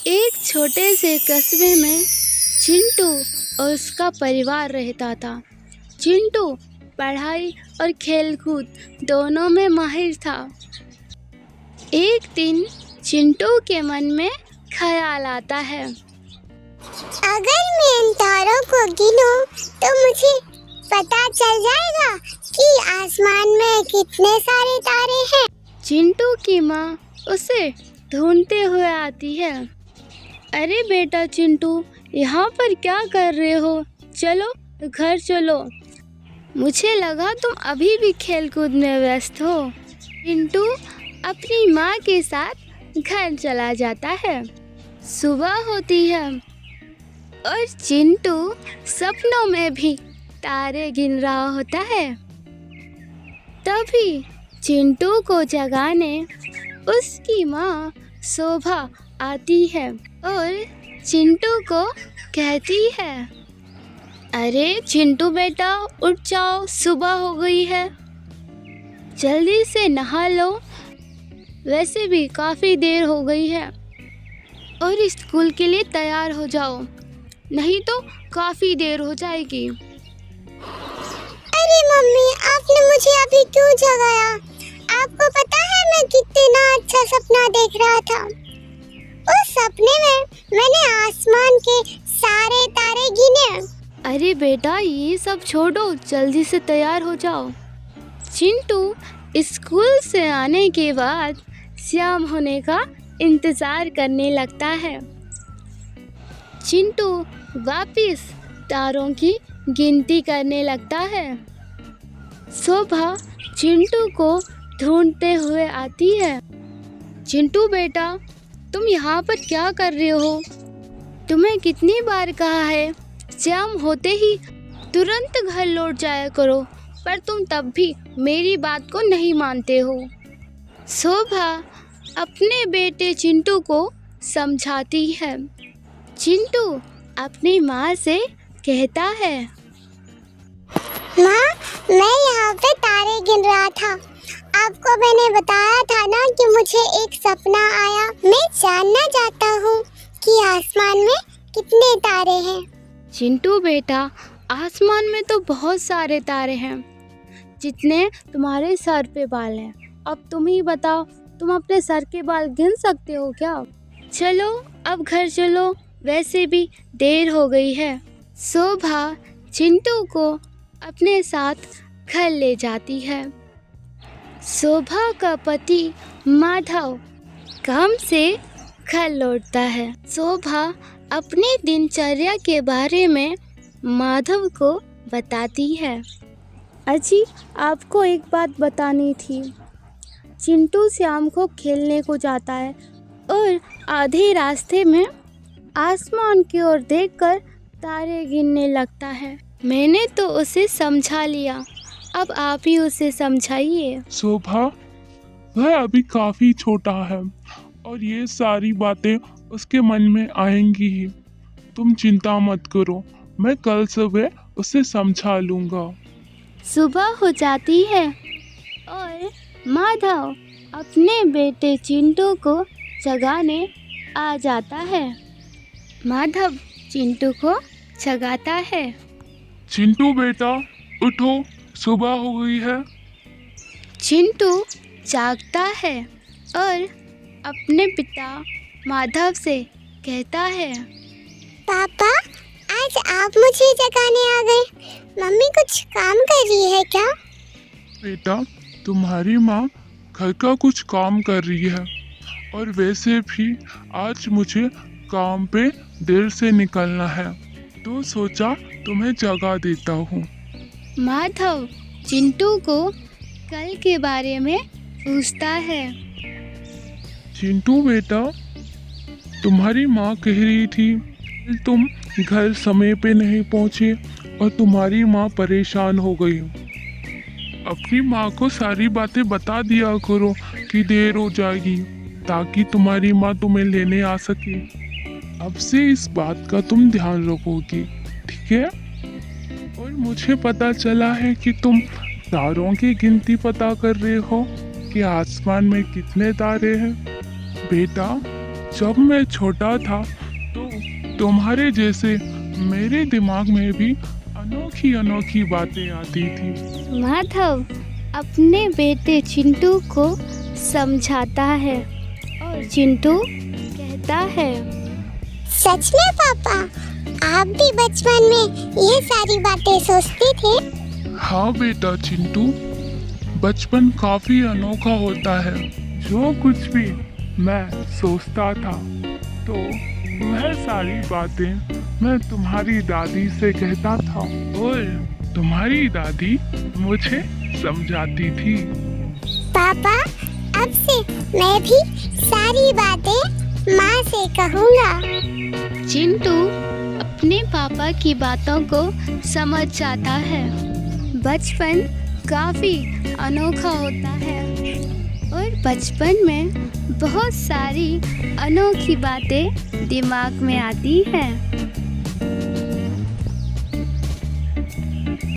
एक छोटे से कस्बे में चिंटू और उसका परिवार रहता था। चिंटू पढ़ाई और खेलकूद दोनों में माहिर था। एक दिन चिंटू के मन में ख्याल आता है, अगर मैं इन तारों को गिनूं तो मुझे पता चल जाएगा कि आसमान में कितने सारे तारे हैं। चिंटू की माँ उसे ढूंढते हुए आती है। अरे बेटा चिंटू, यहाँ पर क्या कर रहे हो? चलो घर चलो। मुझे लगा तुम अभी भी खेलकूद में व्यस्त हो। चिंटू अपनी माँ के साथ घर चला जाता है। सुबह होती है और चिंटू सपनों में भी तारे गिन रहा होता है। तभी चिंटू को जगाने उसकी माँ शोभा आती है और चिंटू को कहती है, अरे चिंटू बेटा उठ जाओ, सुबह हो गई है, जल्दी से नहा लो। वैसे भी काफ़ी देर हो गई है और स्कूल के लिए तैयार हो जाओ, नहीं तो काफ़ी देर हो जाएगी। अरे मम्मी, आपने मुझे अभी क्यों जगाया? आपको पता है मैं कितना अच्छा सपना देख रहा था। उस सपने में मैंने आसमान के सारे तारे गिने। अरे बेटा ये सब छोड़ो, जल्दी से तैयार हो जाओ। चिंटू स्कूल से आने के बाद शाम होने का इंतज़ार करने लगता है। चिंटू वापस तारों की गिनती करने लगता है। शोभा चिंटू को ढूंढते हुए आती है। चिंटू बेटा, तुम यहाँ पर क्या कर रहे हो? तुम्हें कितनी बार कहा है शाम होते ही तुरंत घर लौट जाया करो, पर तुम तब भी मेरी बात को नहीं मानते हो। शोभा अपने बेटे चिंटू को समझाती है। चिंटू अपनी माँ से कहता है, माँ, मैं यहाँ पे तारे गिन रहा था। आपको मैंने बताया था ना कि मुझे एक सपना आया। मैं जानना चाहता हूँ कि आसमान में कितने तारे हैं। चिंटू बेटा, आसमान में तो बहुत सारे तारे हैं, जितने तुम्हारे सर पे बाल हैं। अब तुम ही बताओ, तुम अपने सर के बाल गिन सकते हो क्या? चलो अब घर चलो, वैसे भी देर हो गई है। शोभा चिंटू को अपने साथ घर ले जाती है। शोभा का पति माधव काम से घर लौटता है। शोभा अपनी दिनचर्या के बारे में माधव को बताती है। अजी, आपको एक बात बतानी थी। चिंटू शाम को खेलने को जाता है और आधे रास्ते में आसमान की ओर देखकर तारे गिनने लगता है। मैंने तो उसे समझा लिया, अब आप ही उसे समझाइए। शोभा, वह अभी काफी छोटा है और ये सारी बातें उसके मन में आएंगी ही। तुम चिंता मत करो, मैं कल सुबह उसे समझा लूँगा। सुबह हो जाती है और माधव अपने बेटे चिंटू को जगाने आ जाता है। माधव चिंटू को जगाता है। चिंटू बेटा उठो, सुबह हो गई है। चिंटू जागता है और अपने पिता माधव से कहता है, पापा, आज आप मुझे जगाने आ गए। मम्मी कुछ काम कर रही है क्या? बेटा, तुम्हारी माँ घर का कुछ काम कर रही है और वैसे भी आज मुझे काम पे देर से निकलना है, तो सोचा तुम्हें जगा देता हूँ। माधव चिंटू को कल के बारे में पूछता है। चिंटू बेटा, तुम्हारी माँ कह रही थी तुम घर समय पे नहीं पहुँचे और तुम्हारी माँ परेशान हो गई। अपनी माँ को सारी बातें बता दिया करो कि देर हो जाएगी, ताकि तुम्हारी माँ तुम्हें लेने आ सके। अब से इस बात का तुम ध्यान रखोगी, ठीक है? और मुझे पता चला है कि तुम तारों की गिनती पता कर रहे हो कि आसमान में कितने तारे हैं। बेटा, जब मैं छोटा था तो तुम्हारे जैसे मेरे दिमाग में भी अनोखी अनोखी बातें आती थी। माधव अपने बेटे चिंटू को समझाता है और चिंटू कहता है, सच में पापा, आप भी बचपन में ये सारी बातें सोचते थे? हाँ बेटा चिंटू, बचपन काफी अनोखा होता है। जो कुछ भी मैं सोचता था तो वह सारी बातें मैं तुम्हारी दादी से कहता था और तुम्हारी दादी मुझे समझाती थी। पापा, अब से मैं भी सारी बातें माँ से कहूँगा। चिंटू अपने पापा की बातों को समझ जाता है। बचपन काफ़ी अनोखा होता है और बचपन में बहुत सारी अनोखी बातें दिमाग में आती हैं।